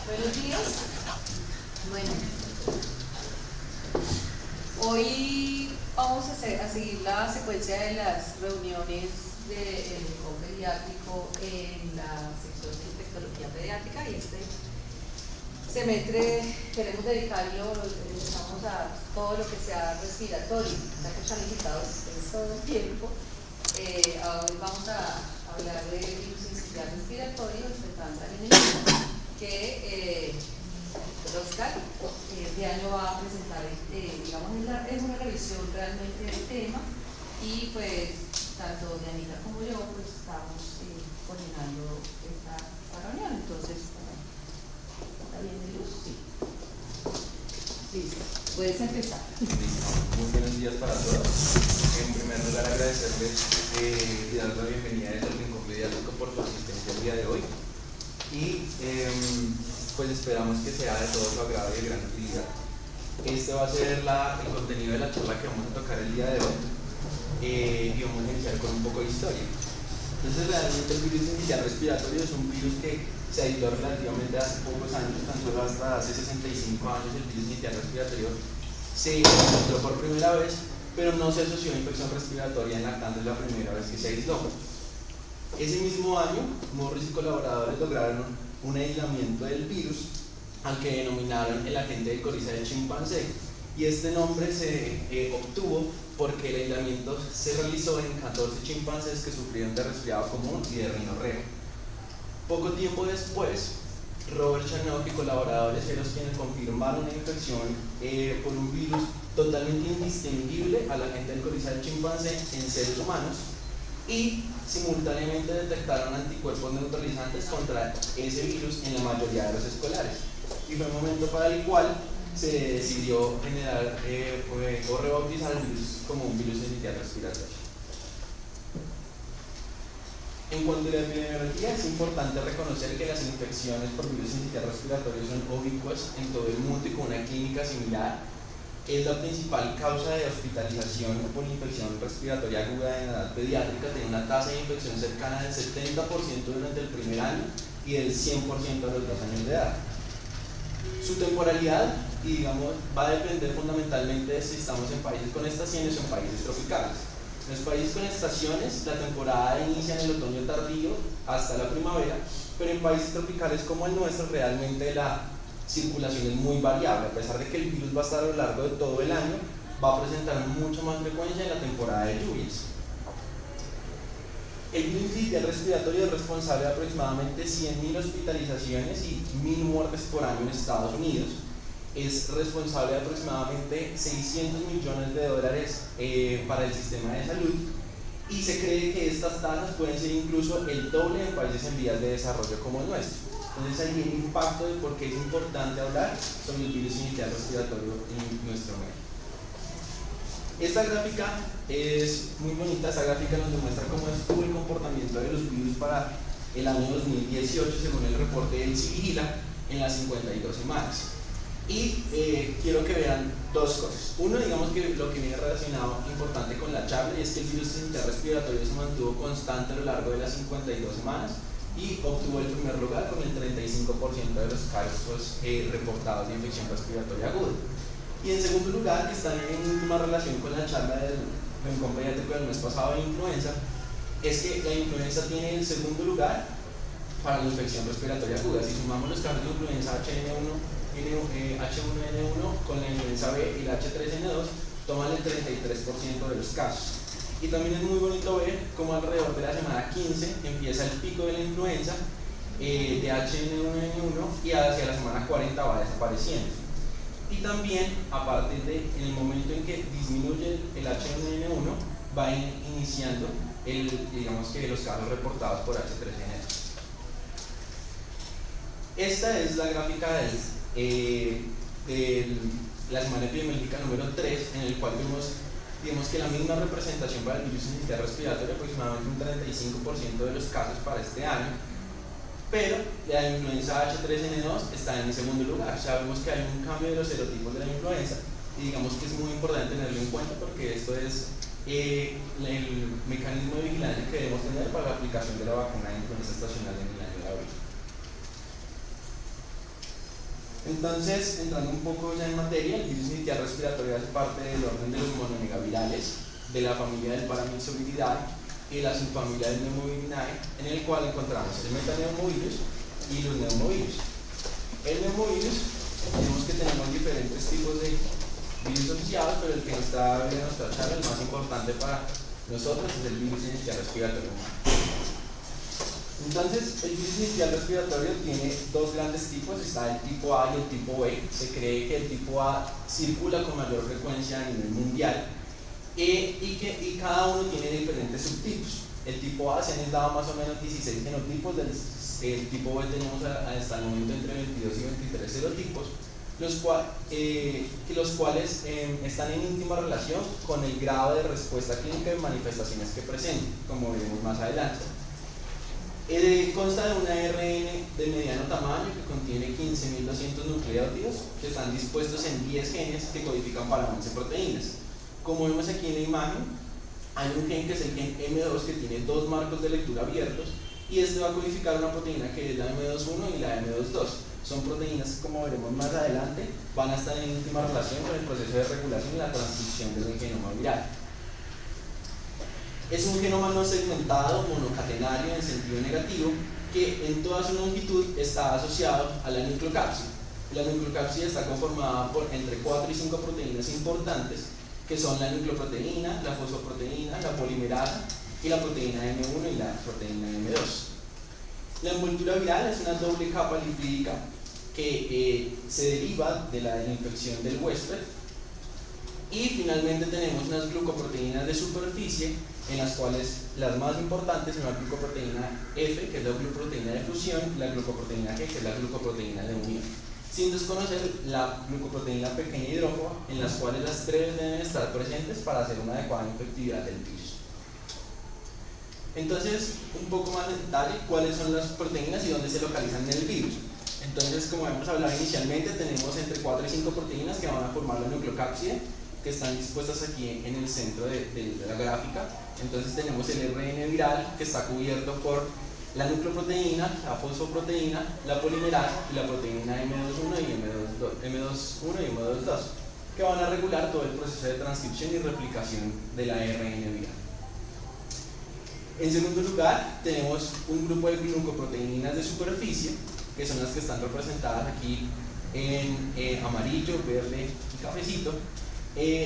Buenos días. Bueno, hoy vamos a seguir la secuencia de las reuniones del ENCOM pediátrico en la sección de infectología pediátrica, y este semestre queremos dedicarlo a todo lo que sea respiratorio, ya que están invitados todo el tiempo. Hoy vamos a hablar de virus sincitial respiratorio, también en el que Oscar este año va a presentar, digamos, es una revisión realmente del tema, y pues tanto Dianita como yo pues estamos coordinando esta reunión. Entonces, ¿está bien de luz? Sí. Listo, puedes empezar. Muy buenos días para todos. En primer lugar, agradecerles y dar la bienvenida desde el Rincón Pediátrico por su asistencia el día de hoy. Y pues esperamos que sea de todo su agrado y de gran utilidad. Este va a ser el contenido de la charla que vamos a tocar el día de hoy, y vamos a iniciar con un poco de historia. Entonces, realmente el virus sincitial respiratorio es un virus que se aisló relativamente hace pocos años, tan solo hasta hace 65 años el virus sincitial respiratorio se encontró por primera vez, pero no se asoció a infección respiratoria en lactantes la primera vez que se aisló. Ese mismo año, Morris y colaboradores lograron un aislamiento del virus al que denominaron el agente de coriza de chimpancé, y este nombre se obtuvo porque el aislamiento se realizó en 14 chimpancés que sufrieron de resfriado común y de rinorrea. Poco tiempo después, Robert Chanok y colaboradores fueron quienes confirmaron una infección por un virus totalmente indistinguible al agente de coriza de chimpancé en seres humanos, y simultáneamente detectaron anticuerpos neutralizantes contra ese virus en la mayoría de los escolares. Y fue el momento para el cual se decidió generar o rebautizar el virus como un virus sincitial respiratorio. En cuanto a la epidemiología, es importante reconocer que las infecciones por virus sincitial respiratorio son ubicuas en todo el mundo y con una clínica similar. Es la principal causa de hospitalización por infección respiratoria aguda en edad pediátrica. Tiene una tasa de infección cercana del 70% durante el primer año y del 100% a los 2 años de edad. Su temporalidad, va a depender fundamentalmente de si estamos en países con estaciones o en países tropicales. En los países con estaciones, la temporada inicia en el otoño tardío hasta la primavera, pero en países tropicales como el nuestro, realmente la circulación es muy variable. A pesar de que el virus va a estar a lo largo de todo el año, va a presentar mucha más frecuencia en la temporada de lluvias. El virus sincitial respiratorio es responsable de aproximadamente 100.000 hospitalizaciones y 1.000 muertes por año en Estados Unidos. Es responsable de aproximadamente $600 millones para el sistema de salud, y se cree que estas tasas pueden ser incluso el doble en países en vías de desarrollo como el nuestro. Entonces, ahí el impacto de por qué es importante hablar sobre el virus sincitial respiratorio en nuestro medio. Esta gráfica es muy bonita. Esta gráfica nos demuestra cómo estuvo el comportamiento de los virus para el año 2018 según el reporte del CIVIGILA en las 52 semanas. Y quiero que vean dos cosas. Uno, que lo que viene relacionado importante con la charla, y es que el virus sincitial respiratorio se mantuvo constante a lo largo de las 52 semanas y obtuvo el primer lugar con el 35% de los casos reportados de infección respiratoria aguda. Y en segundo lugar, que está en última relación con la charla del Rincón Pediátrico del mes pasado de influenza, es que la influenza tiene el segundo lugar para la infección respiratoria aguda. Si sumamos los casos de influenza H1N1 con la influenza B y la H3N2, toman el 33% de los casos. Y también es muy bonito ver cómo alrededor de la semana 15 empieza el pico de la influenza de H1N1 y hacia la semana 40 va desapareciendo. Y también, a partir en el momento en que disminuye el H1N1, va iniciando los casos reportados por H3N2. Esta es la gráfica de la semana epidemiológica número 3, en el cual vemos que la misma representación para el virus sincitial respiratorio, aproximadamente un 35% de los casos para este año, pero la influenza H3N2 está en el segundo lugar. Sabemos que hay un cambio de los serotipos de la influenza, y que es muy importante tenerlo en cuenta porque esto es el mecanismo de vigilancia que debemos tener para la aplicación de la vacuna de influenza estacional en el año de abril. Entonces, entrando un poco ya en materia, el virus sincitial respiratorio hace parte del orden de los monomegavirales de la familia del Paramyxoviridae y la subfamilia del Pneumovirinae, en el cual encontramos el metaneumovirus y los neumovirus. El neumovirus, tenemos que tenemos diferentes tipos de virus asociados, pero el que nos está viendo nuestra charla, el más importante para nosotros, es el virus sincitial respiratorio humano. Entonces, el virus sincitial respiratorio tiene dos grandes tipos, está el tipo A y el tipo B. Se cree que el tipo A circula con mayor frecuencia a nivel mundial y cada uno tiene diferentes subtipos. El tipo A se han aislado más o menos 16 genotipos, el tipo B tenemos hasta el momento entre 22 y 23 serotipos, los cuales están en íntima relación con el grado de respuesta clínica y manifestaciones que presenten, como veremos más adelante. Consta de un ARN de mediano tamaño que contiene 15.200 nucleótidos que están dispuestos en 10 genes que codifican para 11 proteínas. Como vemos aquí en la imagen, hay un gen que es el gen M2 que tiene dos marcos de lectura abiertos y este va a codificar una proteína que es la M21 y la M22. Son proteínas que, como veremos más adelante, van a estar en íntima relación con el proceso de regulación y la transcripción del genoma viral. Es un genoma no segmentado, monocatenario en sentido negativo, que en toda su longitud está asociado a la nucleocápside. La nucleocápside está conformada por entre 4 y 5 proteínas importantes, que son la nucleoproteína, la fosfoproteína, la polimerasa y la proteína M1 y la proteína M2. La envoltura viral es una doble capa lipídica que se deriva de la infección del huésped. Y finalmente tenemos unas glucoproteínas de superficie, en las cuales las más importantes son la glucoproteína F, que es la glucoproteína de fusión, y la glucoproteína G, que es la glucoproteína de unión, sin desconocer la glucoproteína pequeña hidrófoba, en las cuales las tres deben estar presentes para hacer una adecuada infectividad del virus. Entonces, un poco más en detalle, cuáles son las proteínas y dónde se localizan en el virus. Entonces, como hemos hablado inicialmente, tenemos entre 4 y 5 proteínas que van a formar la nucleocápside, que están dispuestas aquí en el centro de la gráfica. Entonces tenemos el RN viral, que está cubierto por la nucleoproteína, la fosfoproteína, la polimerasa y la proteína M21 y M22, que van a regular todo el proceso de transcripción y replicación de la RN viral. En segundo lugar, tenemos un grupo de glucoproteínas de superficie, que son las que están representadas aquí en amarillo, verde y cafecito,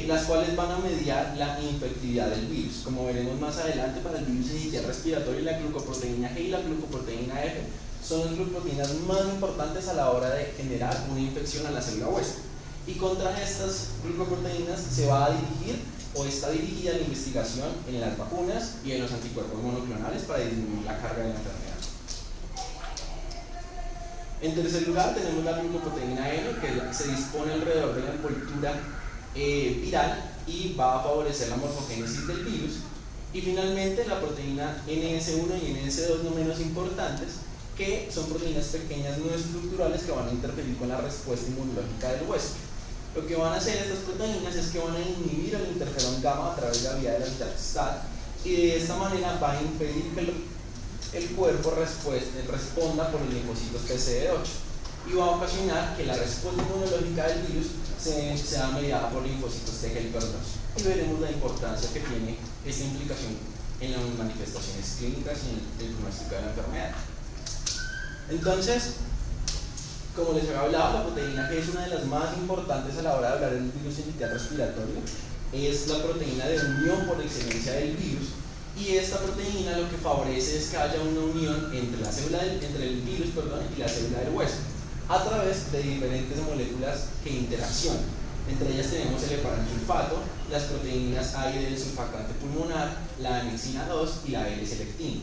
las cuales van a mediar la infectividad del virus. Como veremos más adelante, para el virus sincitial respiratorio, la glucoproteína G y la glucoproteína F son las glucoproteínas más importantes a la hora de generar una infección a la célula huésped. Y contra estas glucoproteínas se va a dirigir o está dirigida la investigación en las vacunas y en los anticuerpos monoclonales para disminuir la carga de la enfermedad. En tercer lugar, tenemos la glucoproteína N, que se dispone alrededor de la envoltura viral y va a favorecer la morfogénesis del virus. Y finalmente la proteína NS1 y NS2, no menos importantes, que son proteínas pequeñas no estructurales que van a interferir con la respuesta inmunológica del huésped. Lo que van a hacer estas proteínas es que van a inhibir el interferón gamma a través de la vía de la vitalidad, y de esta manera va a impedir que el cuerpo responda por los linfocitos TCD8 y va a ocasionar que la respuesta inmunológica del virus sea mediada por linfocitos T helper 2. Y veremos la importancia que tiene esta implicación en las manifestaciones clínicas y en el pronóstico de la enfermedad. Entonces, como les había hablado, la proteína G es una de las más importantes a la hora de hablar del virus sincitial respiratorio. Es la proteína de unión por excelencia del virus, y esta proteína lo que favorece es que haya una unión entre el virus y la célula del huésped a través de diferentes moléculas que interaccionan. Entre ellas tenemos el heparansulfato, las proteínas A y D del surfactante pulmonar, la anexina 2 y la L-selectina.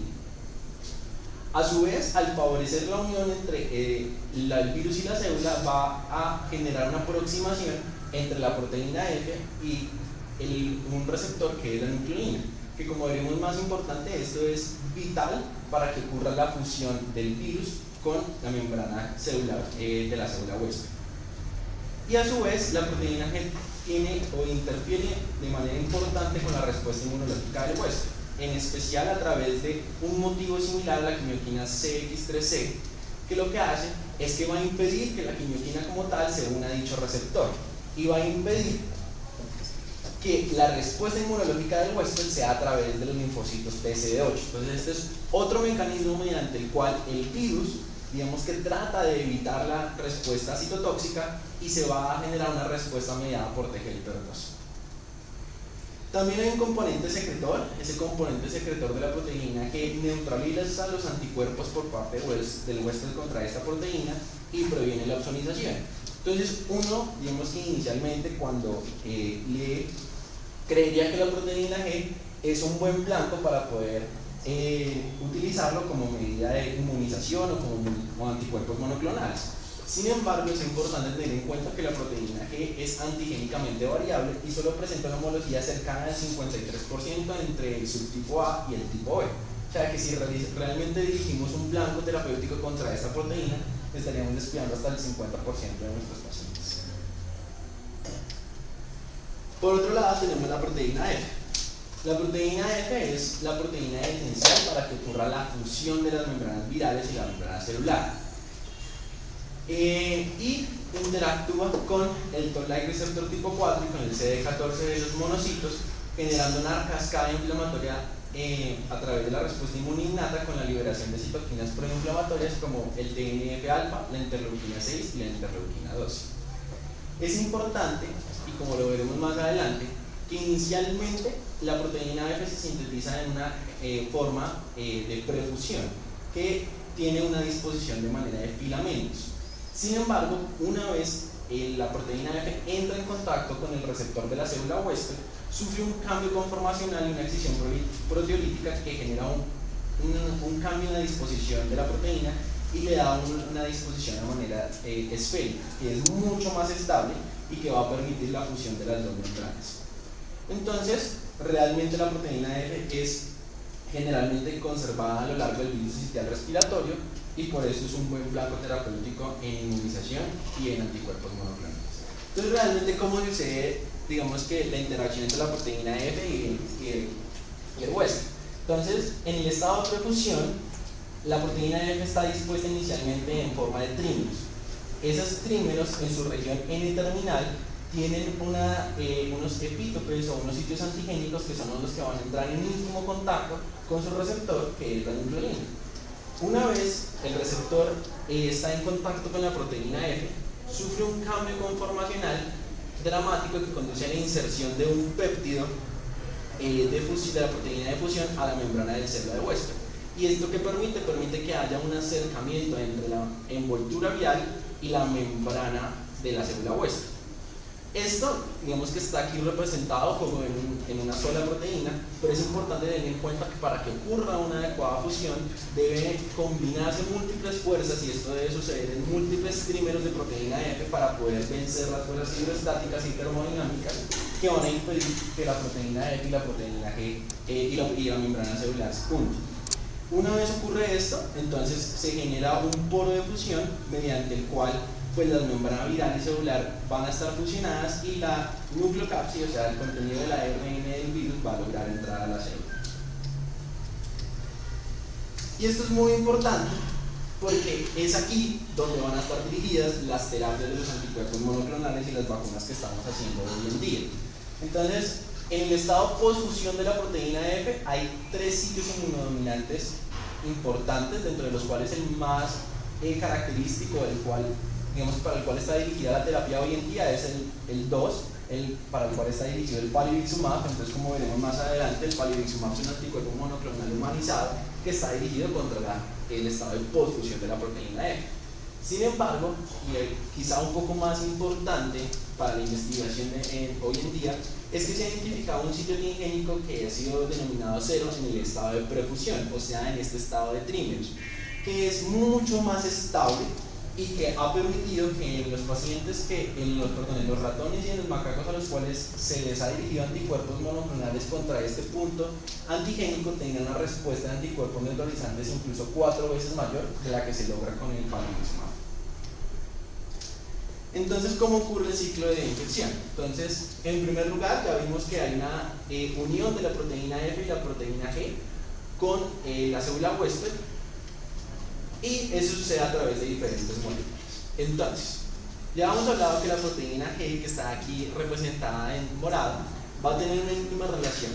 A su vez, al favorecer la unión entre el virus y la célula, va a generar una aproximación entre la proteína F y un receptor que es la nucleína, que, como veremos más importante, esto es vital para que ocurra la fusión del virus con la membrana celular de la célula huésped. Y a su vez, la proteína G tiene o interfiere de manera importante con la respuesta inmunológica del huésped, en especial a través de un motivo similar a la quimioquina CX3C, que lo que hace es que va a impedir que la quimioquina como tal se una a dicho receptor y va a impedir que la respuesta inmunológica del huésped sea a través de los linfocitos TCD8. Entonces este es otro mecanismo mediante el cual el virus, digamos que trata de evitar la respuesta citotóxica y se va a generar una respuesta mediada por TGL-per2. También hay un componente secretor, ese componente secretor de la proteína que neutraliza los anticuerpos por parte del huésped contra esta proteína y previene la ozonización. Entonces uno, digamos que inicialmente cuando le creería que la proteína G es un buen blanco para poder utilizarlo como medida de inmunización o como anticuerpos monoclonales. Sin embargo, es importante tener en cuenta que la proteína G es antigénicamente variable y solo presenta una homología cercana al 53% entre el subtipo A y el tipo B. O sea que si realmente dirigimos un blanco terapéutico contra esta proteína, estaríamos descuidando hasta el 50% de nuestros pacientes. Por otro lado, tenemos la proteína F. La proteína F es la proteína esencial para que ocurra la fusión de las membranas virales y la membrana celular. Y interactúa con el Toll-like receptor tipo 4 y con el CD14 de los monocitos, generando una cascada inflamatoria a través de la respuesta inmune innata con la liberación de citoquinas proinflamatorias como el TNF-alfa, la interleuquina 6 y la interleuquina 12. Es importante, y como lo veremos más adelante, que inicialmente la proteína F se sintetiza en una forma de prefusión que tiene una disposición de manera de filamentos. Sin embargo, una vez la proteína F entra en contacto con el receptor de la célula huésped, sufre un cambio conformacional y una excisión proteolítica que genera un cambio en la disposición de la proteína y le da una disposición de manera esférica, que es mucho más estable y que va a permitir la fusión de las dos membranas. Entonces, realmente la proteína F es generalmente conservada a lo largo del virus sitial respiratorio y por eso es un buen blanco terapéutico en inmunización y en anticuerpos monoclonales. Entonces, realmente, ¿cómo sucede, digamos que la interacción entre la proteína F y el huésped? Entonces, en el estado de prefusión, la proteína F está dispuesta inicialmente en forma de trímeros. Esos trímeros en su región N-terminal tienen unos epítopes o unos sitios antigénicos que son los que van a entrar en íntimo contacto con su receptor, que es la nucleolina. Una vez el receptor está en contacto con la proteína F, sufre un cambio conformacional dramático que conduce a la inserción de un péptido de la proteína de fusión a la membrana del célula de huésped. ¿Y esto qué permite? Permite que haya un acercamiento entre la envoltura vial y la membrana de la célula huésped. Esto, digamos que está aquí representado como en una sola proteína, pero es importante tener en cuenta que para que ocurra una adecuada fusión debe combinarse múltiples fuerzas y esto debe suceder en múltiples trímeros de proteína F para poder vencer las fuerzas hidrostáticas y termodinámicas que van a impedir que la proteína F y la proteína G y la membrana celular se junten. Una vez ocurre esto, entonces se genera un poro de fusión mediante el cual pues las membranas viral y celular van a estar fusionadas y la nucleocápside, o sea, el contenido del ARN del virus, va a lograr entrar a la célula. Y esto es muy importante porque es aquí donde van a estar dirigidas las terapias de los anticuerpos monoclonales y las vacunas que estamos haciendo hoy en día. Entonces, en el estado postfusión de la proteína F hay 3 sitios inmunodominantes importantes, dentro de los cuales el más característico, para el cual está dirigida la terapia hoy en día, es el 2, para el cual está dirigido el palivizumab. Entonces, como veremos más adelante, el palivizumab es un anticuerpo monoclonal humanizado que está dirigido contra el estado de postfusión de la proteína F. Sin embargo, y quizá un poco más importante para la investigación hoy en día, es que se ha identificado un sitio antigénico que ha sido denominado 0 en el estado de prefusión, o sea, en este estado de trímeros, que es mucho más estable y que ha permitido que en los pacientes, en los ratones y en los macacos a los cuales se les ha dirigido anticuerpos monoclonales contra este punto antigénico, tengan una respuesta de anticuerpos neutralizantes incluso 4 veces mayor de la que se logra con el palivizumab. Entonces, ¿cómo ocurre el ciclo de infección? Entonces, en primer lugar, ya vimos que hay una unión de la proteína F y la proteína G con la célula huésped, y eso sucede a través de diferentes moléculas. Entonces, ya hemos hablado que la proteína G, que está aquí representada en morado, va a tener una íntima relación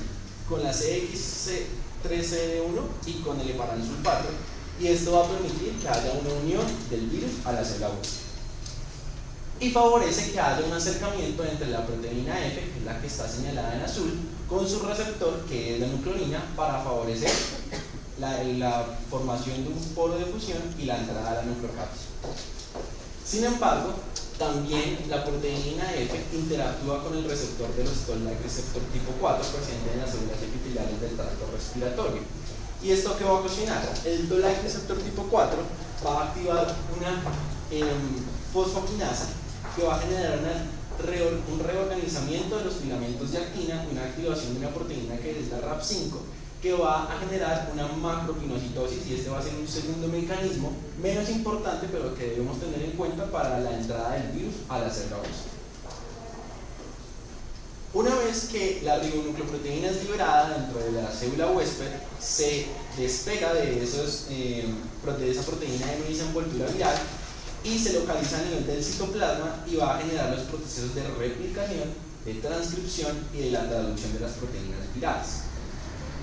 con la CXC3CD1 y con el heparansulfato, y esto va a permitir que haya una unión del virus a la célula huésped y favorece que haya un acercamiento entre la proteína F, que es la que está señalada en azul, con su receptor, que es la nucleonina, para favorecer la formación de un poro de fusión y la entrada a la nucleocápsula. Sin embargo, también la proteína F interactúa con el receptor de los toll-like receptor tipo 4 presente en las células epiteliales del tracto respiratorio. ¿Y esto qué va a ocasionar? El toll-like receptor tipo 4 va a activar una fosfoquinasa que va a generar un reorganizamiento de los filamentos de actina, una activación de una proteína que es la RAP5, que va a generar una macropinocitosis, y este va a ser un segundo mecanismo menos importante, pero que debemos tener en cuenta para la entrada del virus a la célula huésped. Una vez que la ribonucleoproteína es liberada dentro de la célula huésped, se despega de esa proteína M y esa envoltura viral y se localiza a nivel del citoplasma y va a generar los procesos de replicación, de transcripción y de la traducción de las proteínas virales.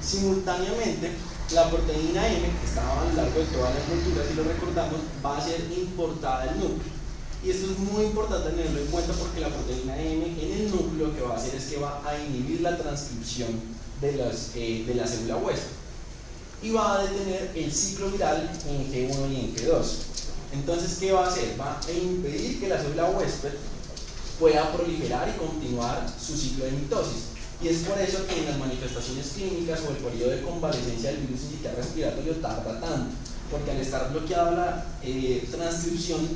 Simultáneamente, la proteína M, que estaba a lo largo de toda la envoltura, si lo recordamos, va a ser importada al núcleo. Y esto es muy importante tenerlo en cuenta porque la proteína M en el núcleo lo que va a hacer es que va a inhibir la transcripción de la célula huésped y va a detener el ciclo viral en G1 y en G2. Entonces, ¿qué va a hacer? Va a impedir que la célula huésped pueda proliferar y continuar su ciclo de mitosis. Y es por eso que en las manifestaciones clínicas o el periodo de convalecencia del virus sincitial respiratorio tarda tanto, porque al estar bloqueada la transcripción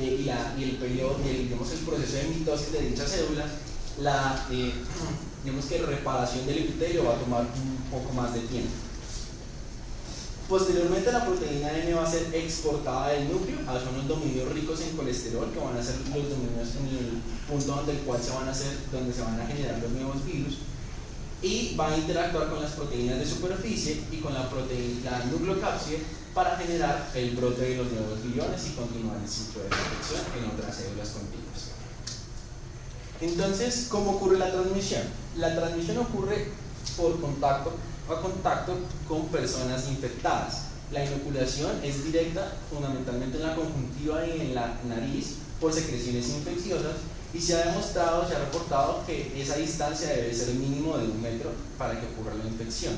y el periodo, digamos, el proceso de mitosis de dichas células, digamos que reparación del epitelio va a tomar un poco más de tiempo. Posteriormente, la proteína M va a ser exportada del núcleo a zonas dominios ricos en colesterol, que van a ser los dominios en el punto donde se van a generar los nuevos virus, y va a interactuar con las proteínas de superficie y con la nucleocápside para generar el brote de los nuevos viriones y continuar el ciclo de infección en otras células contiguas. Entonces, ¿cómo ocurre la transmisión? La transmisión ocurre por contacto con personas infectadas. La inoculación es directa, fundamentalmente en la conjuntiva y en la nariz, por secreciones infecciosas, y se ha demostrado, se ha reportado que esa distancia debe ser mínimo de 1 metro para que ocurra la infección.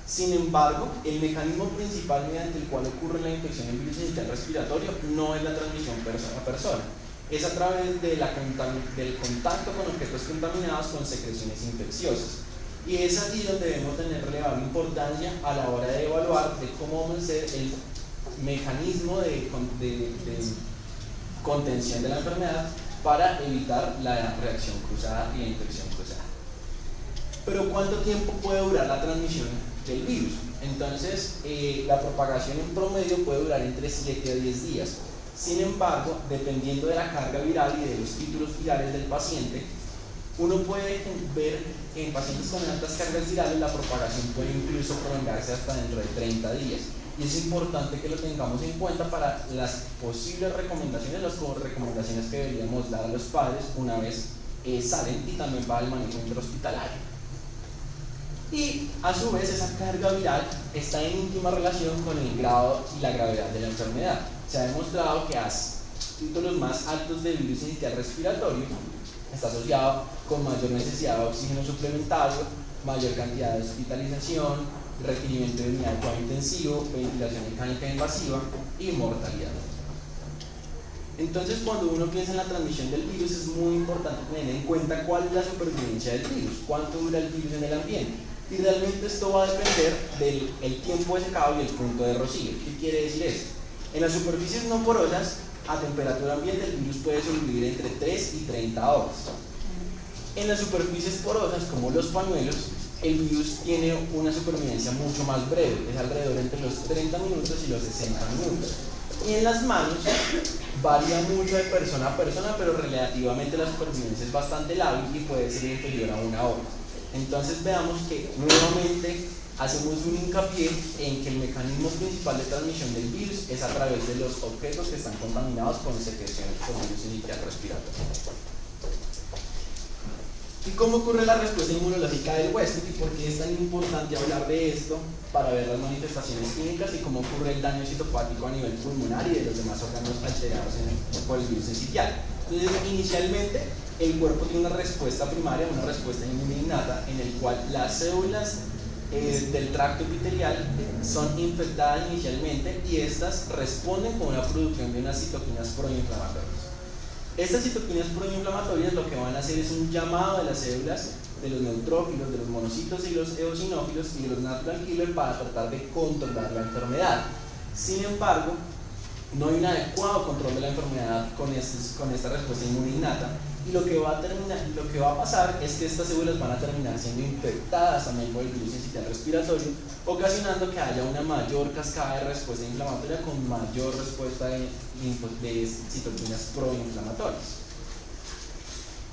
Sin embargo, el mecanismo principal mediante el cual ocurre la infección en virus sincitial respiratorio no es la transmisión persona a persona, es a través del contacto con objetos contaminados con secreciones infecciosas. Y es allí donde debemos tener relevada importancia a la hora de evaluar de cómo va a ser el mecanismo de contención de la enfermedad para evitar la reacción cruzada y la infección cruzada. Pero ¿cuánto tiempo puede durar la transmisión del virus? Entonces, la propagación en promedio puede durar entre 7 a 10 días. Sin embargo, dependiendo de la carga viral y de los títulos virales del paciente, uno puede ver que en pacientes con altas cargas virales la propagación puede incluso prolongarse hasta dentro de 30 días. Y es importante que lo tengamos en cuenta para las posibles recomendaciones, las recomendaciones que deberíamos dar a los padres una vez salen, y también para el manejo intrahospitalario. Y a su vez esa carga viral está en íntima relación con el grado y la gravedad de la enfermedad. Se ha demostrado que a títulos más altos de virus sincitial respiratorio está asociado con mayor necesidad de oxígeno suplementario, mayor cantidad de hospitalización, requerimiento de unidad de cuidado intensivo, ventilación mecánica invasiva y mortalidad. Entonces, cuando uno piensa en la transmisión del virus, es muy importante tener en cuenta cuál es la supervivencia del virus, cuánto dura el virus en el ambiente. Y realmente esto va a depender del tiempo de secado y el punto de rocío. ¿Qué quiere decir esto? En las superficies no porosas, a temperatura ambiente, el virus puede sobrevivir entre 3 y 30 horas. En las superficies porosas, como los pañuelos, el virus tiene una supervivencia mucho más breve, es alrededor entre los 30 minutos y los 60 minutos. Y en las manos varía mucho de persona a persona, pero relativamente la supervivencia es bastante lábil y puede ser inferior a 1 hora. Entonces veamos que nuevamente hacemos un hincapié en que el mecanismo principal de transmisión del virus es a través de los objetos que están contaminados con secreciones por virus inicial respiratorio. ¿Y cómo ocurre la respuesta inmunológica del huésped y por qué es tan importante hablar de esto para ver las manifestaciones clínicas y cómo ocurre el daño citopático a nivel pulmonar y de los demás órganos alterados por el virus sitial? Entonces, inicialmente, el cuerpo tiene una respuesta primaria, una respuesta inmune innata, en el cual las células del tracto epitelial son infectadas inicialmente y estas responden con una producción de unas citoquinas proinflamatorias. Estas citoquinas proinflamatorias lo que van a hacer es un llamado de las células de los neutrófilos, de los monocitos y los eosinófilos y de los natural killer para tratar de controlar la enfermedad. Sin embargo, no hay un adecuado control de la enfermedad con esta respuesta inmune innata, y lo que va a pasar es que estas células van a terminar siendo infectadas también por el virus incisional respiratorio, ocasionando que haya una mayor cascada de respuesta inflamatoria con mayor respuesta de citoquinas proinflamatorias.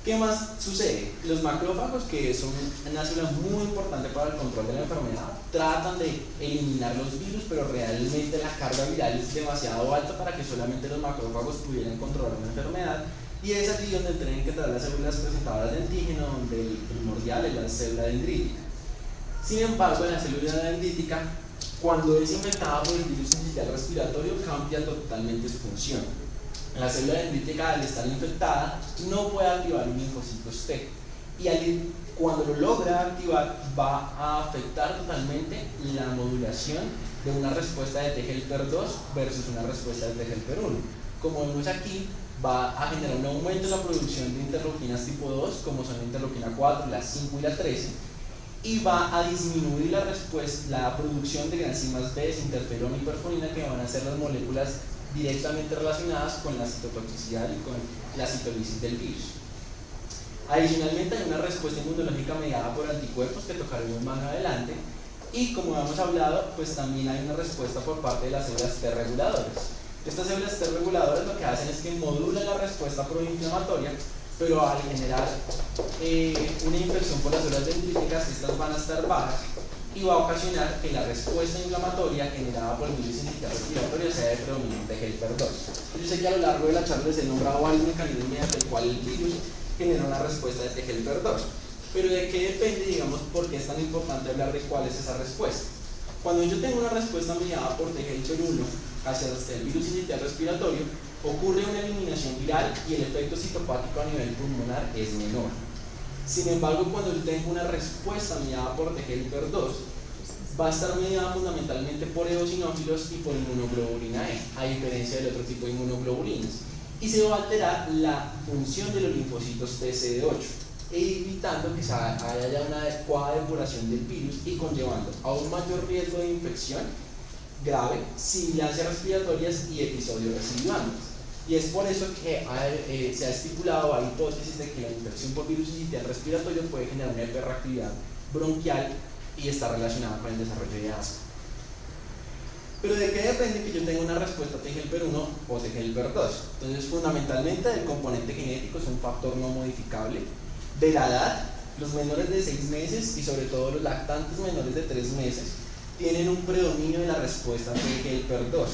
¿Qué más sucede? Los macrófagos, que son una célula muy importante para el control de la enfermedad, tratan de eliminar los virus, pero realmente la carga viral es demasiado alta para que solamente los macrófagos pudieran controlar la enfermedad, y es aquí donde tienen que entrar las células presentadoras de antígeno, donde el primordial es la célula dendrítica. Sin embargo, en la célula dendrítica, cuando es infectada por el virus incisional respiratorio, cambia totalmente su función. La célula dendrítica, al estar infectada, no puede activar un linfocitos T, y cuando lo logra activar va a afectar totalmente la modulación de una respuesta de T helper 2 versus una respuesta de T helper 1. Como vemos aquí, va a generar un aumento en la producción de interleuquinas tipo 2, como son la interleuquina 4, la 5 y la 13, y va a disminuir la producción de enzimas B, interferona y perforina, que van a ser las moléculas directamente relacionadas con la citotoxicidad y con la citolisis del virus. Adicionalmente, hay una respuesta inmunológica mediada por anticuerpos que tocaremos más adelante, y como hemos hablado, pues también hay una respuesta por parte de las células T reguladoras. Estas células T reguladoras lo que hacen es que modulan la respuesta proinflamatoria, pero al generar una infección por las células dendríticas, estas van a estar bajas y va a ocasionar que la respuesta inflamatoria generada por el virus incisional respiratorio sea de predominante helper 2. Yo sé que a lo largo de la charla les he nombrado varios mecanismos mediante el cual el virus genera una respuesta de helper 2. Pero ¿de qué depende, digamos, por qué es tan importante hablar de cuál es esa respuesta? Cuando yo tengo una respuesta mediada por T helper 1 hacia el virus incisional respiratorio, ocurre una eliminación viral y el efecto citopático a nivel pulmonar es menor. Sin embargo, cuando yo tengo una respuesta mediada por T helper 2, va a estar mediada fundamentalmente por eosinófilos y por inmunoglobulina E, a diferencia del otro tipo de inmunoglobulinas, y se va a alterar la función de los linfocitos TCD8, evitando que haya una adecuada depuración del virus y conllevando a un mayor riesgo de infección grave, sibilancias respiratorias y episodios recidivantes. Y es por eso que se ha estipulado, hay hipótesis de que la infección por virus incisional respiratorio puede generar una hiperreactividad bronquial y está relacionada con el desarrollo de asma. Pero ¿de qué depende que yo tenga una respuesta T helper 1 o T helper 2? Entonces, fundamentalmente el componente genético es un factor no modificable, de la edad, los menores de 6 meses y sobre todo los lactantes menores de 3 meses tienen un predominio de la respuesta T helper 2.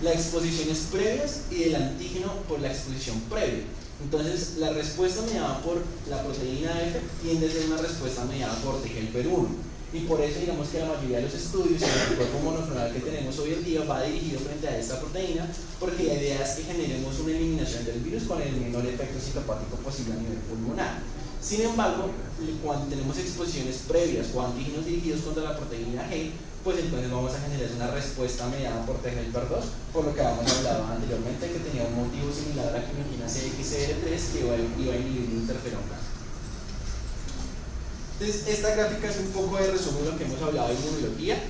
Las exposiciones previas y el antígeno por la exposición previa. Entonces, la respuesta mediada por la proteína F tiende a ser una respuesta mediada por T helper 1. Y por eso, digamos que la mayoría de los estudios y el cuerpo monoclonal que tenemos hoy en día va dirigido frente a esta proteína, porque la idea es que generemos una eliminación del virus con el menor efecto citopático posible a nivel pulmonar. Sin embargo, cuando tenemos exposiciones previas o antígenos dirigidos contra la proteína G, pues entonces vamos a generar una respuesta mediada por T helper 2, por lo que habíamos hablado anteriormente, que tenía un motivo similar a la quimioquina CXCR3 que iba a inhibir el interferón gamma. Entonces, esta gráfica es un poco de resumen de lo que hemos hablado de inmunología.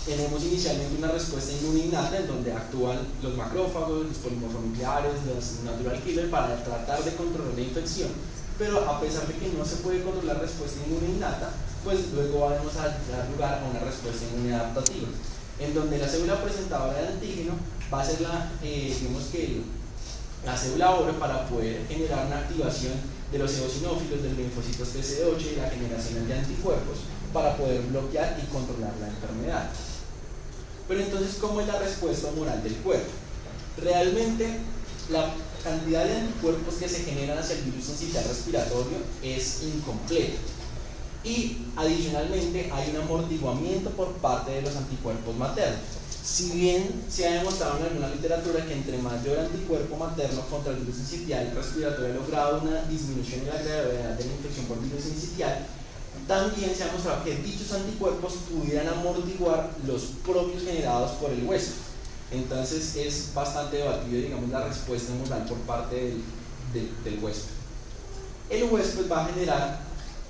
Tenemos inicialmente una respuesta inmune innata en donde actúan los macrófagos, los polimorfonucleares, los natural killer para tratar de controlar la infección, pero a pesar de que no se puede controlar la respuesta inmune innata, pues luego vamos a dar lugar a una respuesta inmune adaptativa, en donde la célula presentadora de antígeno va a ser la célula oro para poder generar una activación de los eosinófilos, del linfocitos TCD8 y la generación de anticuerpos para poder bloquear y controlar la enfermedad. Pero entonces, ¿cómo es la respuesta humoral del cuerpo? Realmente, la cantidad de anticuerpos que se generan hacia el virus sincicial respiratorio es incompleta. Y adicionalmente hay un amortiguamiento por parte de los anticuerpos maternos. Si bien se ha demostrado en alguna literatura que entre mayor anticuerpo materno contra el virus sincicial respiratorio ha logrado una disminución en la gravedad de la infección por virus sincicial, también se ha mostrado que dichos anticuerpos pudieran amortiguar los propios generados por el huésped. Entonces es bastante debatido, digamos, la respuesta humoral por parte del huésped. El huésped va a generar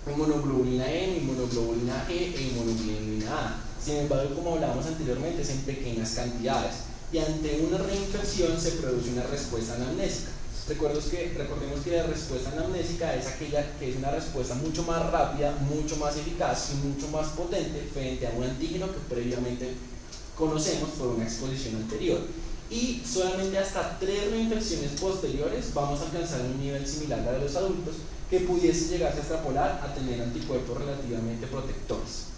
inmunoglobulina M, inmunoglobulina G e inmunoglobulina A. Sin embargo, como hablábamos anteriormente, es en pequeñas cantidades y ante una reinfección se produce una respuesta anamnésica. Recordemos que la respuesta anamnésica es aquella que es una respuesta mucho más rápida, mucho más eficaz y mucho más potente frente a un antígeno que previamente conocemos por una exposición anterior. Y solamente hasta 3 reinfecciones posteriores vamos a alcanzar un nivel similar al de los adultos que pudiese llegarse a extrapolar a tener anticuerpos relativamente protectores.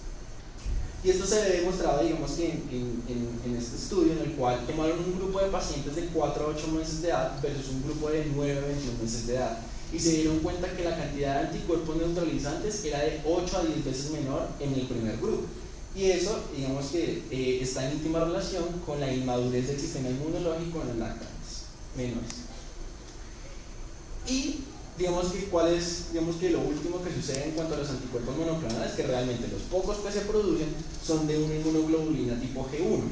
Y esto se ve demostrado, digamos, que en este estudio en el cual tomaron un grupo de pacientes de 4 a 8 meses de edad versus un grupo de 9 a 21 meses de edad y se dieron cuenta que la cantidad de anticuerpos neutralizantes era de 8 a 10 veces menor en el primer grupo. Y eso, digamos que está en íntima relación con la inmadurez del sistema inmunológico en los lactantes menores. Y digamos que lo último que sucede en cuanto a los anticuerpos monoclonales es que realmente los pocos que se producen son de una inmunoglobulina tipo G1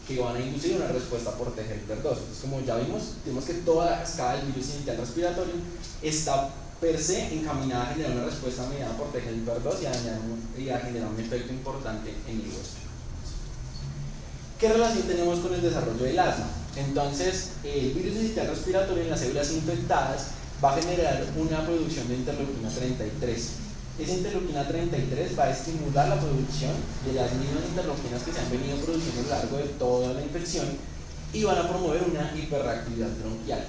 que van a inducir una respuesta por T helper 2. Entonces, como ya vimos que toda la cascada del virus sincicial respiratorio está per se encaminada a generar una respuesta mediada por T helper 2 y a generar un efecto importante en el huésped. ¿Qué relación tenemos con el desarrollo del asma? Entonces, el virus sincicial respiratorio en las células infectadas va a generar una producción de interleuquina 33. Esa interleuquina 33 va a estimular la producción de las mismas interleuquinas que se han venido produciendo a lo largo de toda la infección y van a promover una hiperreactividad bronquial.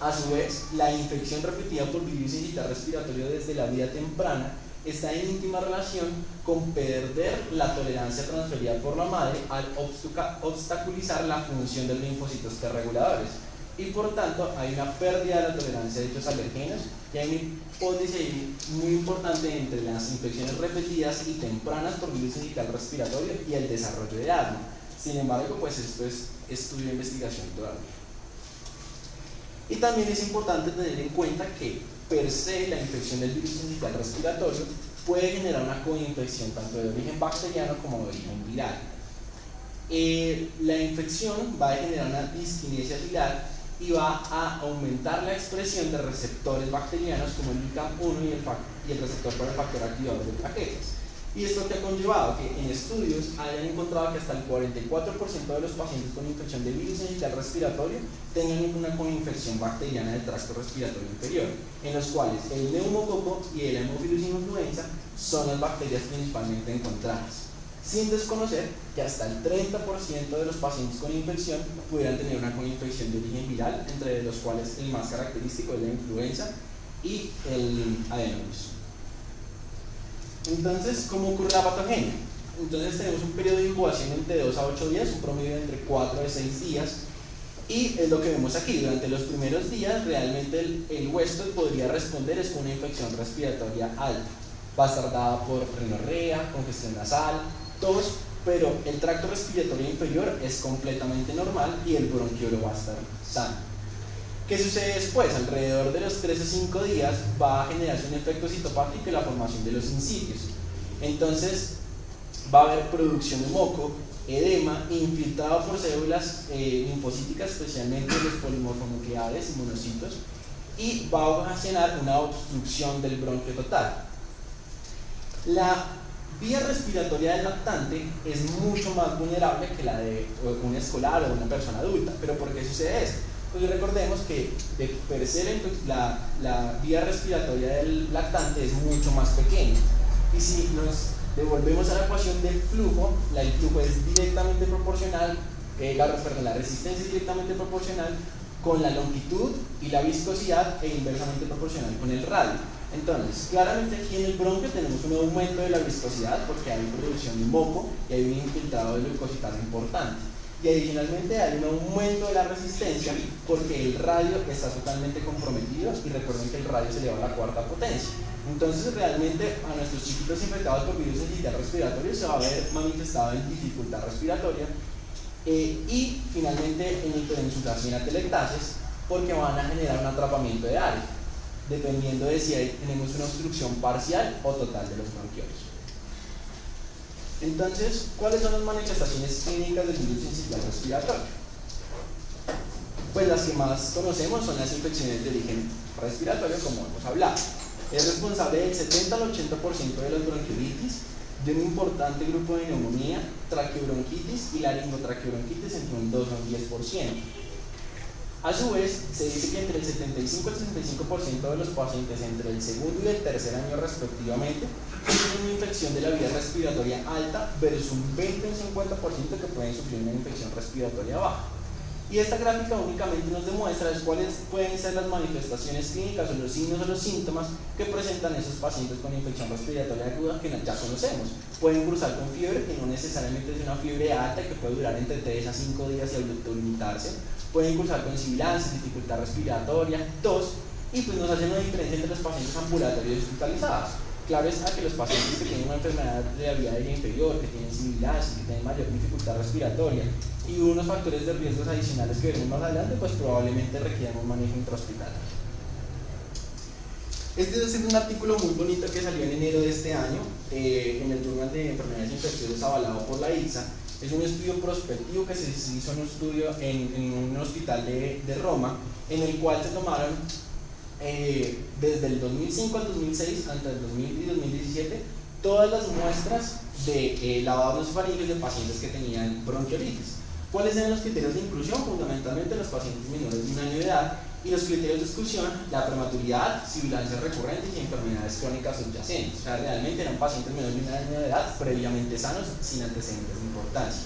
A su vez, la infección repetida por virus sincicial respiratorio desde la vida temprana está en íntima relación con perder la tolerancia transferida por la madre al obstaculizar la función de los linfocitos T reguladores. Y por tanto hay una pérdida de la tolerancia de dichos alergenos y hay una hipótesis muy importante entre las infecciones repetidas y tempranas por virus sincicial respiratorio y el desarrollo de asma. Sin embargo, pues esto es estudio de investigación todavía. Y también es importante tener en cuenta que per se la infección del virus sincicial respiratorio puede generar una coinfección tanto de origen bacteriano como de origen viral. La infección va a generar una diskinesia viral y va a aumentar la expresión de receptores bacterianos como el ICAM1 y el receptor para el factor activador de plaquetas. Y esto que ha conllevado que en estudios hayan encontrado que hasta el 44% de los pacientes con infección de virus sincicial respiratorio tengan una coinfección bacteriana del tracto respiratorio inferior, en los cuales el neumococo y el Haemophilus influenza son las bacterias principalmente encontradas, sin desconocer que hasta el 30% de los pacientes con infección pudieran tener una coinfección de origen viral, entre los cuales el más característico es la influenza y el adenovirus. Entonces, ¿cómo ocurre la patogenia? Entonces tenemos un periodo de incubación entre 2 a 8 días, un promedio entre 4 a 6 días, y es lo que vemos aquí. Durante los primeros días, realmente el huésped podría responder es con una infección respiratoria alta. Va a estar dada por rinorrea, congestión nasal, tos, pero el tracto respiratorio inferior es completamente normal y el bronquiolo va a estar sano. ¿Qué sucede después? Alrededor de los 3 a 5 días va a generarse un efecto citopático y la formación de los sincicios. Entonces va a haber producción de moco, edema, infiltrado por células linfocíticas, especialmente los polimorfonucleares y monocitos, y va a ocasionar una obstrucción del bronquio total. La vía respiratoria del lactante es mucho más vulnerable que la de un escolar o una persona adulta. ¿Pero por qué sucede esto? Pues recordemos que de per se la vía respiratoria del lactante es mucho más pequeña. Y si nos devolvemos a la ecuación del flujo, el flujo es directamente proporcional, la resistencia es directamente proporcional con la longitud y la viscosidad e inversamente proporcional con el radio. Entonces, claramente aquí en el bronquio tenemos un aumento de la viscosidad porque hay producción de moco y hay un infiltrado de leucocitano importante. Y adicionalmente hay un aumento de la resistencia porque el radio está totalmente comprometido y recuerden que el radio se eleva a la cuarta potencia. Entonces realmente a nuestros chiquitos infectados por virus syncytial respiratorio se va a ver manifestado en dificultad respiratoria y finalmente en hiperinsulación y atelectasis porque van a generar un atrapamiento de aire dependiendo de si tenemos una obstrucción parcial o total de los bronquiolos. Entonces, ¿cuáles son las manifestaciones clínicas del virus syncytial respiratorio? Pues las que más conocemos son las infecciones de origen respiratorio, como hemos hablado. Es responsable del 70 al 80% de las bronquiolitis, de un importante grupo de neumonía, traqueobronquitis y laringotraqueobronquitis entre un 2 a un 10%. A su vez, se dice que entre el 75 al 65% de los pacientes entre el segundo y el tercer año respectivamente tienen una infección de la vía respiratoria alta versus un 20 o un 50% que pueden sufrir una infección respiratoria baja. Y esta gráfica únicamente nos demuestra cuáles pueden ser las manifestaciones clínicas o los signos o los síntomas que presentan esos pacientes con infección respiratoria aguda que ya conocemos. Pueden cruzar con fiebre, que no necesariamente es una fiebre alta, que puede durar entre 3 a 5 días y autolimitarse. Pueden cursar con sibilancia, dificultad respiratoria, tos, y pues nos hacen una diferencia entre los pacientes ambulatorios y hospitalizados. Claro está que los pacientes que tienen una enfermedad de la vía aérea inferior, que tienen sibilancia, que tienen mayor dificultad respiratoria y unos factores de riesgos adicionales que veremos más adelante, pues probablemente requieran un manejo intrahospitalario. Este es un artículo muy bonito que salió en enero de este año en el Journal de Enfermedades Infecciosas avalado por la ICSA. Es un estudio prospectivo que se hizo en un hospital de Roma, en el cual se tomaron desde el 2005 al 2006, hasta el 2000 y 2017, todas las muestras de lavado nasofaríngeo de pacientes que tenían bronquiolitis. ¿Cuáles eran los criterios de inclusión? Fundamentalmente los pacientes menores de un año de edad, y los criterios de exclusión, la prematuridad, sibilancias recurrentes y enfermedades crónicas subyacentes. O sea, realmente eran pacientes menores de un año de edad, previamente sanos, sin antecedentes de importancia.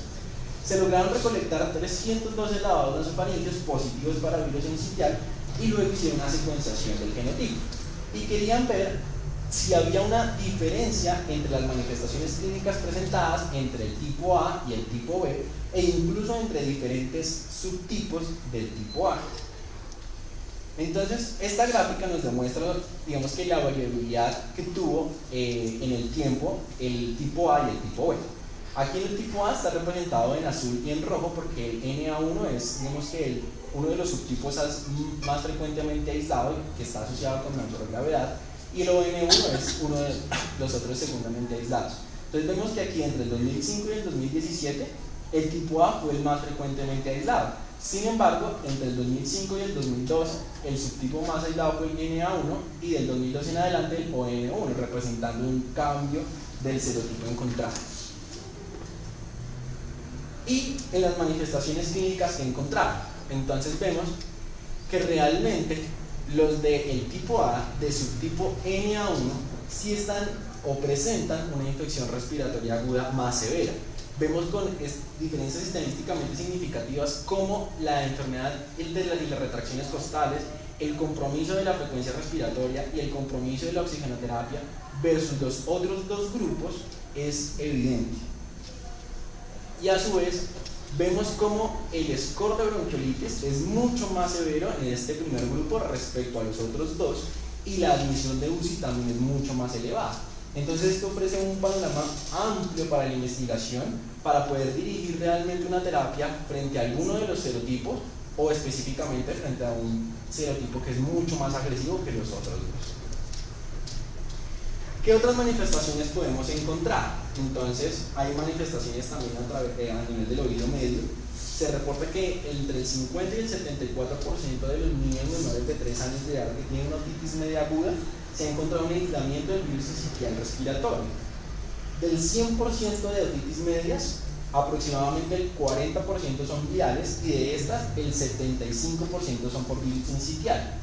Se lograron recolectar 312 lavados nasofaríngeos positivos para virus syncytial y luego hicieron una secuenciación del genotipo. Y querían ver si había una diferencia entre las manifestaciones clínicas presentadas entre el tipo A y el tipo B e incluso entre diferentes subtipos del tipo A. Entonces, esta gráfica nos demuestra, digamos que la variabilidad que tuvo en el tiempo el tipo A y el tipo B. Aquí en el tipo A está representado en azul y en rojo porque el NA1 es, digamos que uno de los subtipos más frecuentemente aislado que está asociado con mayor gravedad, y el ON1 es uno de los otros segundamente aislados. Entonces vemos que aquí entre el 2005 y el 2017 el tipo A fue el más frecuentemente aislado. Sin embargo, entre el 2005 y el 2002 el subtipo más aislado fue el NA1 y del 2002 en adelante el ON1, representando un cambio del serotipo encontrado. Y en las manifestaciones clínicas que encontraron, entonces vemos que realmente los del tipo A de subtipo NA1 sí están o presentan una infección respiratoria aguda más severa. Vemos con diferencias estadísticamente significativas como la enfermedad y las retracciones costales, el compromiso de la frecuencia respiratoria y el compromiso de la oxigenoterapia versus los otros dos grupos es evidente. Y a su vez vemos como el score de bronquiolitis es mucho más severo en este primer grupo respecto a los otros dos, y la admisión de UCI también es mucho más elevada. Entonces esto ofrece un panorama amplio para la investigación para poder dirigir realmente una terapia frente a alguno de los serotipos o específicamente frente a un serotipo que es mucho más agresivo que los otros dos. ¿Qué otras manifestaciones podemos encontrar? Entonces hay manifestaciones también a nivel del oído medio. Se reporta que entre el 50 y el 74% de los niños menores de 3 años de edad que tienen una otitis media aguda se ha encontrado un aislamiento del virus syncytial respiratorio. Del 100% de otitis medias, aproximadamente el 40% son virales y de estas el 75% son por virus syncytial.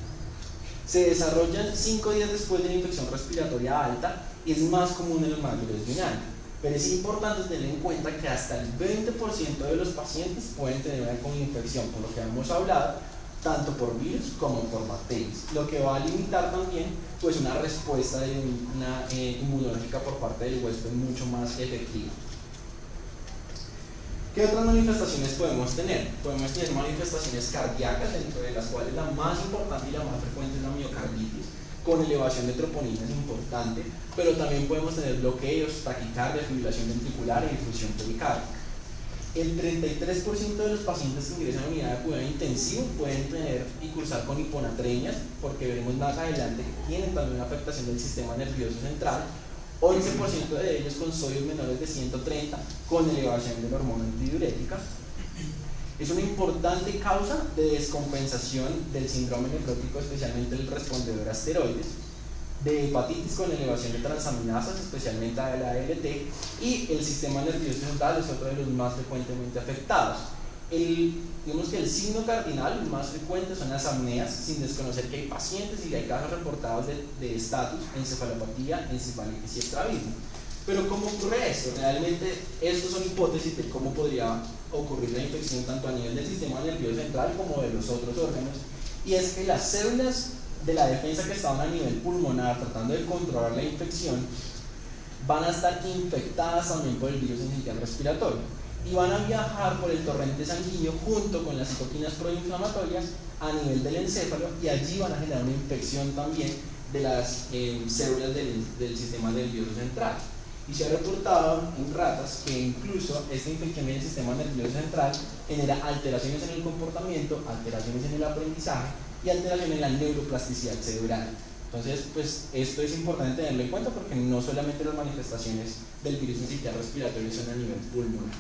Se desarrollan 5 días después de la infección respiratoria alta y es más común en los mayores de un año. Pero es importante tener en cuenta que hasta el 20% de los pacientes pueden tener una infección, por lo que hemos hablado, tanto por virus como por bacterias, lo que va a limitar también pues una respuesta de una inmunológica por parte del huésped mucho más efectiva. ¿Qué otras manifestaciones podemos tener? Podemos tener manifestaciones cardíacas, dentro de las cuales la más importante y la más frecuente es la miocarditis, con elevación de troponina es importante, pero también podemos tener bloqueos, taquicardia, fibrilación ventricular e infusión pericárdica. El 33% de los pacientes que ingresan a unidad de cuidado intensivo pueden tener y cursar con hiponatremias, porque veremos más adelante que tienen también una afectación del sistema nervioso central. 11% de ellos con sodios menores de 130, con elevación de la hormona antidiurética. Es una importante causa de descompensación del síndrome nefrótico, especialmente el respondedor a esteroides, de hepatitis con elevación de transaminasas, especialmente a la ALT, y el sistema nervioso central es otro de los más frecuentemente afectados. Digamos que el signo cardinal más frecuente son las apneas, sin desconocer que hay pacientes y que hay casos reportados de estatus, encefalopatía, encefalitis y estrabismo. Pero ¿cómo ocurre esto? Realmente estas son hipótesis de cómo podría ocurrir la infección tanto a nivel del sistema nervioso central como de los otros órganos, y es que las células de la defensa que estaban a nivel pulmonar tratando de controlar la infección van a estar infectadas también por el virus sincitial respiratorio y van a viajar por el torrente sanguíneo junto con las citoquinas proinflamatorias a nivel del encéfalo, y allí van a generar una infección también de las células del sistema nervioso central. Y se ha reportado en ratas que incluso esta infección en el sistema nervioso central genera alteraciones en el comportamiento, alteraciones en el aprendizaje y alteraciones en la neuroplasticidad cerebral. Entonces, pues esto es importante tenerlo en cuenta, porque no solamente las manifestaciones del virus sincitial respiratorio son a nivel pulmonar.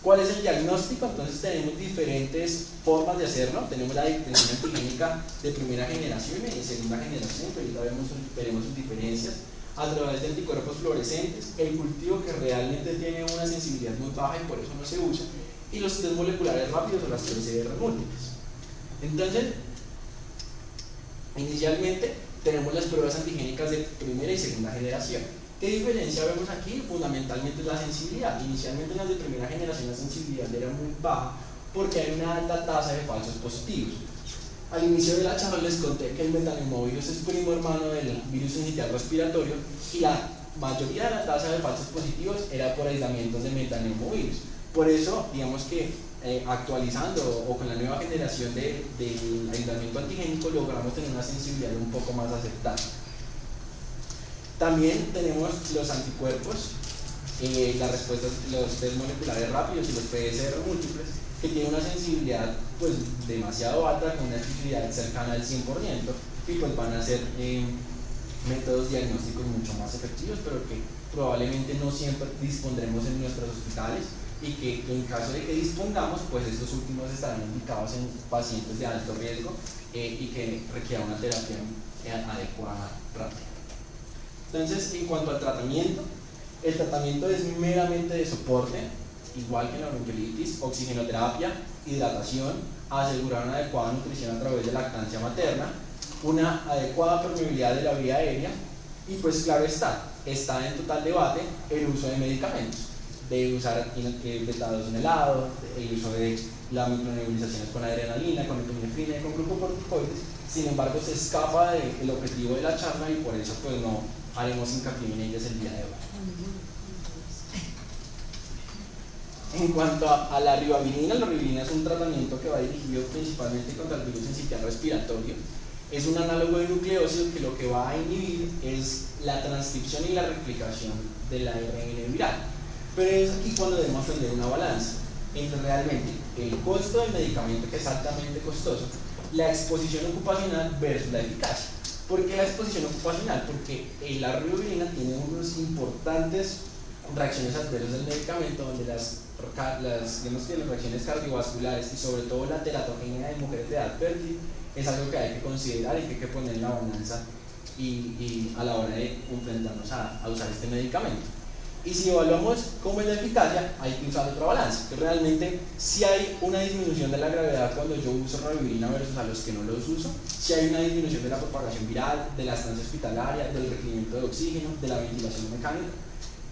¿Cuál es el diagnóstico? Entonces tenemos diferentes formas de hacerlo. Tenemos la detección antigénica de primera generación y de segunda generación, que ahorita veremos sus diferencias, a través de anticuerpos fluorescentes, el cultivo, que realmente tiene una sensibilidad muy baja y por eso no se usa, y los test moleculares rápidos o las PCR múltiples. Entonces, inicialmente tenemos las pruebas antigénicas de primera y segunda generación. ¿Qué diferencia vemos aquí? Fundamentalmente la sensibilidad. Inicialmente en las de primera generación la sensibilidad era muy baja porque hay una alta tasa de falsos positivos. Al inicio de la charla les conté que el metaneumovirus es primo hermano del virus sincitial respiratorio, y la mayoría de la tasa de falsos positivos era por aislamientos de metaneumovirus. Por eso, digamos que actualizando o con la nueva generación del aislamiento antigénico logramos tener una sensibilidad un poco más aceptable. También tenemos los anticuerpos, las respuestas, los test moleculares rápidos y los PCR múltiples, que tienen una sensibilidad pues demasiado alta, con una especificidad cercana al 100%, y pues van a ser métodos diagnósticos mucho más efectivos, pero que probablemente no siempre dispondremos en nuestros hospitales, y que en caso de que dispongamos, pues estos últimos estarán indicados en pacientes de alto riesgo y que requieran una terapia adecuada rápida. Entonces, en cuanto al tratamiento, el tratamiento es meramente de soporte, igual que en la bronquiolitis: oxigenoterapia, hidratación, asegurar una adecuada nutrición a través de lactancia materna, una adecuada permeabilidad de la vía aérea, y pues claro está en total debate el uso de medicamentos, de usar betadosona helado, el uso de las micronebulizaciones con adrenalina, con epinefrina y con glucocorticoides. Sin embargo, se escapa del objetivo de la charla y por eso pues no haremos hincapié en ellas el día de hoy. En cuanto a la ribavirina es un tratamiento que va dirigido principalmente contra el virus sincitial respiratorio. Es un análogo de nucleócido que lo que va a inhibir es la transcripción y la replicación del ARN viral. Pero es aquí cuando debemos tener una balanza entre realmente el costo del medicamento, que es altamente costoso, la exposición ocupacional versus la eficacia. ¿Por qué la exposición ocupacional? Porque la ribavirina tiene unas importantes reacciones adversas del medicamento, donde las reacciones cardiovasculares y sobre todo la teratogenia de mujeres de edad fértil es algo que hay que considerar y que hay que poner en la balanza y a la hora de enfrentarnos a usar este medicamento. Y si evaluamos cómo es la eficacia, hay que usar otra balanza, que realmente si hay una disminución de la gravedad cuando yo uso ribavirina versus a los que no los uso, si hay una disminución de la propagación viral, de la estancia hospitalaria, del requerimiento de oxígeno, de la ventilación mecánica.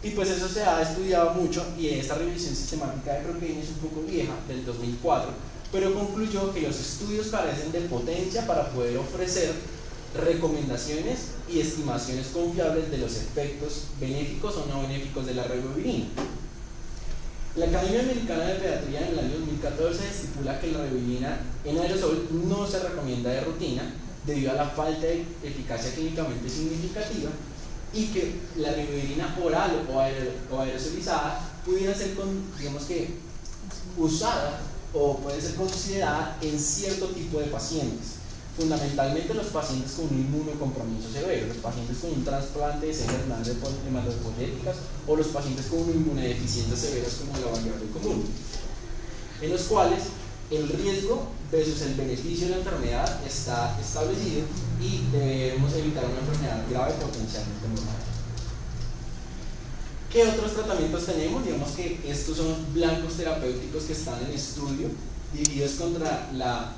Y pues eso se ha estudiado mucho, y esta revisión sistemática de proteínas es un poco vieja, del 2004, pero concluyó que los estudios carecen de potencia para poder ofrecer recomendaciones y estimaciones confiables de los efectos benéficos o no benéficos de la ribavirina. La Academia Americana de Pediatría en el año 2014 estipula que la ribavirina en aerosol no se recomienda de rutina debido a la falta de eficacia clínicamente significativa y que la ribavirina oral o aerosolizada pudiera ser, digamos que, usada o puede ser considerada en cierto tipo de pacientes, fundamentalmente los pacientes con un inmunocompromiso severo, los pacientes con un trasplante de células madre hematopoyéticas o los pacientes con inmunodeficiencias severas como la variable común, en los cuales el riesgo versus el beneficio de la enfermedad está establecido y debemos evitar una enfermedad grave potencialmente mortal. ¿Qué otros tratamientos tenemos? Digamos que estos son blancos terapéuticos que están en estudio, dirigidos contra la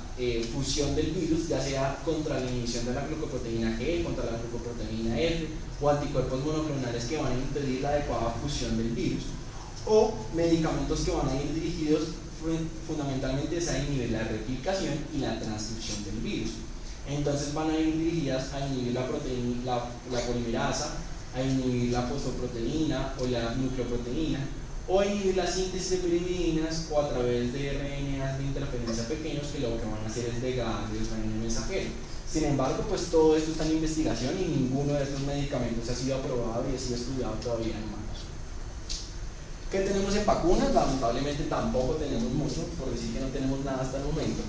fusión del virus, ya sea contra la inhibición de la glucoproteína G, contra la glucoproteína F, o anticuerpos monoclonales que van a impedir la adecuada fusión del virus, o medicamentos que van a ir dirigidos fundamentalmente a inhibir la replicación y la transcripción del virus. Entonces van a ir dirigidas a inhibir la polimerasa, a inhibir la fosfoproteína o la nucleoproteína, o a inhibir la síntesis de piridinas o a través de RNAs de interferencia pequeños que lo que van a hacer es degradar el RNA mensajero. Sin embargo, pues todo esto está en investigación y ninguno de estos medicamentos ha sido aprobado y ha sido estudiado todavía en humanos. ¿Qué tenemos en vacunas? Lamentablemente tampoco tenemos mucho, por decir que no tenemos nada hasta el momento.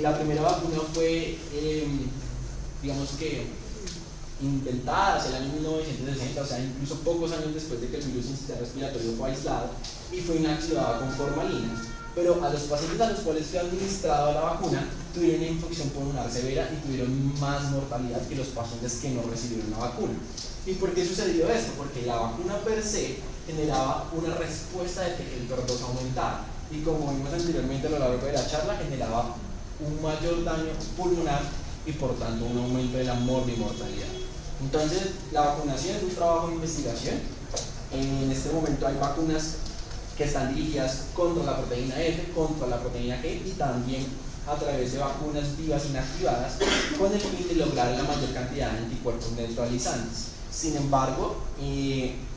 La primera vacuna fue, digamos que, inventada hacia el año 1960, o sea, incluso pocos años después de que el virus sincitial respiratorio fue aislado, y fue inactivada con formalina. Pero a los pacientes a los cuales fue administrada la vacuna tuvieron una infección pulmonar severa y tuvieron más mortalidad que los pacientes que no recibieron la vacuna. ¿Y por qué sucedió esto? Porque la vacuna per se generaba una respuesta de que el PER2 aumentara, y como vimos anteriormente a lo largo de la charla, generaba un mayor daño pulmonar y por tanto un aumento de la morbimortalidad. Entonces, la vacunación es un trabajo de investigación. En este momento hay vacunas que están dirigidas contra la proteína F, contra la proteína G y también a través de vacunas vivas inactivadas con el fin de lograr la mayor cantidad de anticuerpos neutralizantes. Sin embargo,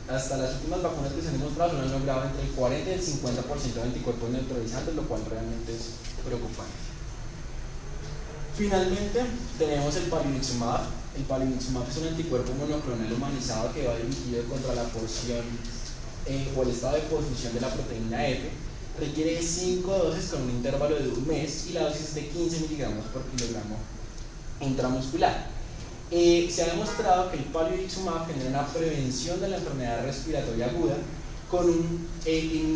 hasta las últimas vacunas que se han demostrado han logrado entre el 40 y el 50% de anticuerpos neutralizantes, lo cual realmente es preocupante. Finalmente, tenemos el palivizumab. El palivizumab es un anticuerpo monoclonal humanizado que va dirigido contra la porción o el estado de posfusión de la proteína F. Requiere 5 dosis con un intervalo de un mes y la dosis es de 15 miligramos por kilogramo intramuscular. Se ha demostrado que el palivizumab genera una prevención de la enfermedad respiratoria aguda,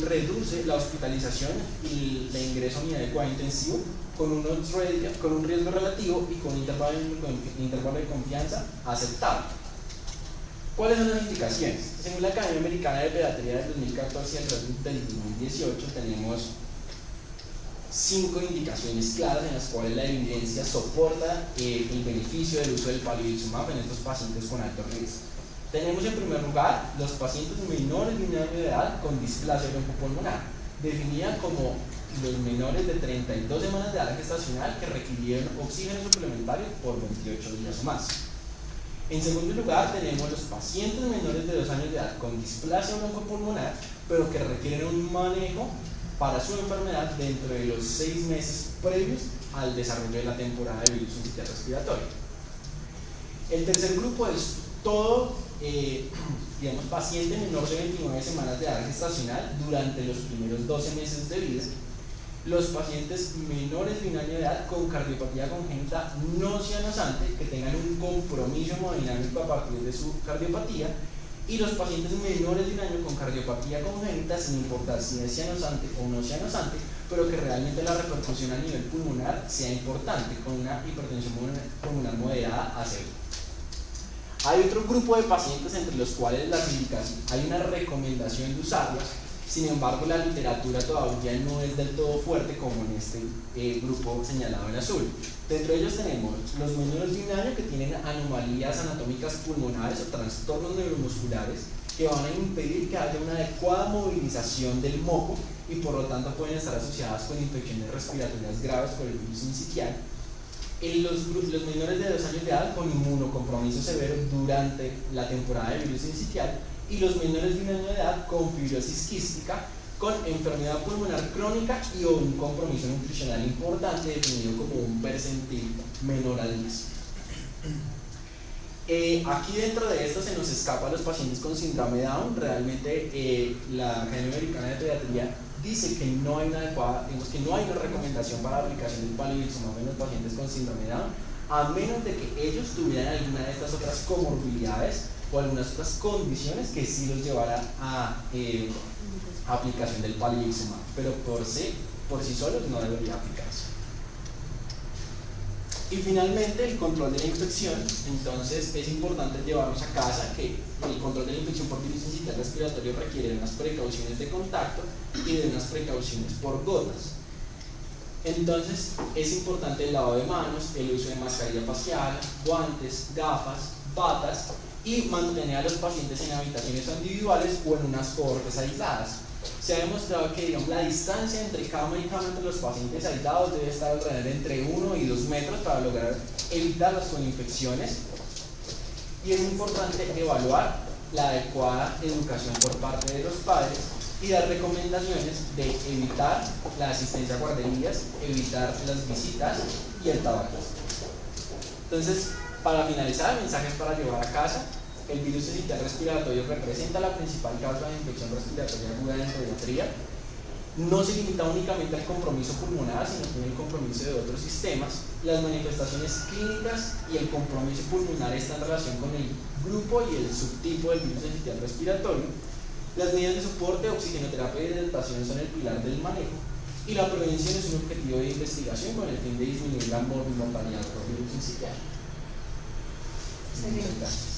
reduce la hospitalización y el ingreso a unidad de cuidado intensivo con un riesgo relativo y con un intervalo de confianza aceptable. ¿Cuáles son las indicaciones? Según la Academia Americana de Pediatría del 2014 y el del 2018 tenemos 5 indicaciones claras en las cuales la evidencia soporta el beneficio del uso del palivizumab en estos pacientes con alto riesgo. Tenemos en primer lugar los pacientes menores de un año de edad con displasia broncopulmonar, definida como los menores de 32 semanas de edad gestacional que requirieron oxígeno suplementario por 28 días o más. En segundo lugar, tenemos los pacientes menores de 2 años de edad con displasia broncopulmonar, pero que requieren un manejo para su enfermedad dentro de los 6 meses previos al desarrollo de la temporada de virus sincitial respiratorio. El tercer grupo es todo paciente menor de 29 semanas de edad gestacional durante los primeros 12 meses de vida. Los pacientes menores de un año de edad con cardiopatía congénita no cianosante que tengan un compromiso hemodinámico a partir de su cardiopatía, y los pacientes menores de un año con cardiopatía congénita sin importar si es cianosante o no cianosante, pero que realmente la repercusión a nivel pulmonar sea importante, con una hipertensión pulmonar moderada a cero. Hay otro grupo de pacientes entre los cuales hay una recomendación de usarlas. Sin embargo, la literatura todavía no es del todo fuerte como en este grupo señalado en azul. Dentro de ellos tenemos los menores de un año que tienen anomalías anatómicas pulmonares o trastornos neuromusculares que van a impedir que haya una adecuada movilización del moco y por lo tanto pueden estar asociadas con infecciones respiratorias graves por el virus sincitial. En los menores de 2 años de edad con inmunocompromiso severo durante la temporada de virus sincitial y los menores de 1 año de edad con fibrosis quística, con enfermedad pulmonar crónica y o un compromiso nutricional importante definido como un percentil menor a 10. Aquí dentro de esto se nos escapa a los pacientes con síndrome de Down. Realmente la Academia Americana de Pediatría dice que no hay una adecuada, que no hay una recomendación para la aplicación del palivizumab en los pacientes con síndrome de Down, a menos de que ellos tuvieran alguna de estas otras comorbilidades o algunas otras condiciones que sí los llevara a aplicación del palivizumab, pero por sí solos no debería aplicarse. Y finalmente el control de la infección. Entonces es importante llevarnos a casa que el control de la infección por virus sincitial respiratorio requiere de unas precauciones de contacto y de unas precauciones por gotas. Entonces es importante el lavado de manos, el uso de mascarilla facial, guantes, gafas, batas y mantener a los pacientes en habitaciones individuales o en unas cohortes aisladas. Se ha demostrado que digamos, la distancia entre cama y cama entre los pacientes aislados debe estar alrededor entre 1 y 2 metros para lograr evitar las coinfecciones, y es importante evaluar la adecuada educación por parte de los padres y dar recomendaciones de evitar la asistencia a guarderías, evitar las visitas y el tabaquismo. Entonces, para finalizar, mensajes para llevar a casa. El virus sincitial respiratorio representa la principal causa de infección respiratoria aguda en pediatría. No se limita únicamente al compromiso pulmonar, sino también el compromiso de otros sistemas. Las manifestaciones clínicas y el compromiso pulmonar están en relación con el grupo y el subtipo del virus sincitial respiratorio. Las medidas de soporte, oxigenoterapia y hidratación son el pilar del manejo. Y la prevención es un objetivo de investigación con el fin de disminuir la mortalidad por virus sincitial. Muchas gracias.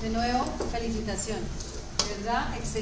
De nuevo, felicitaciones, ¿verdad? Excelente.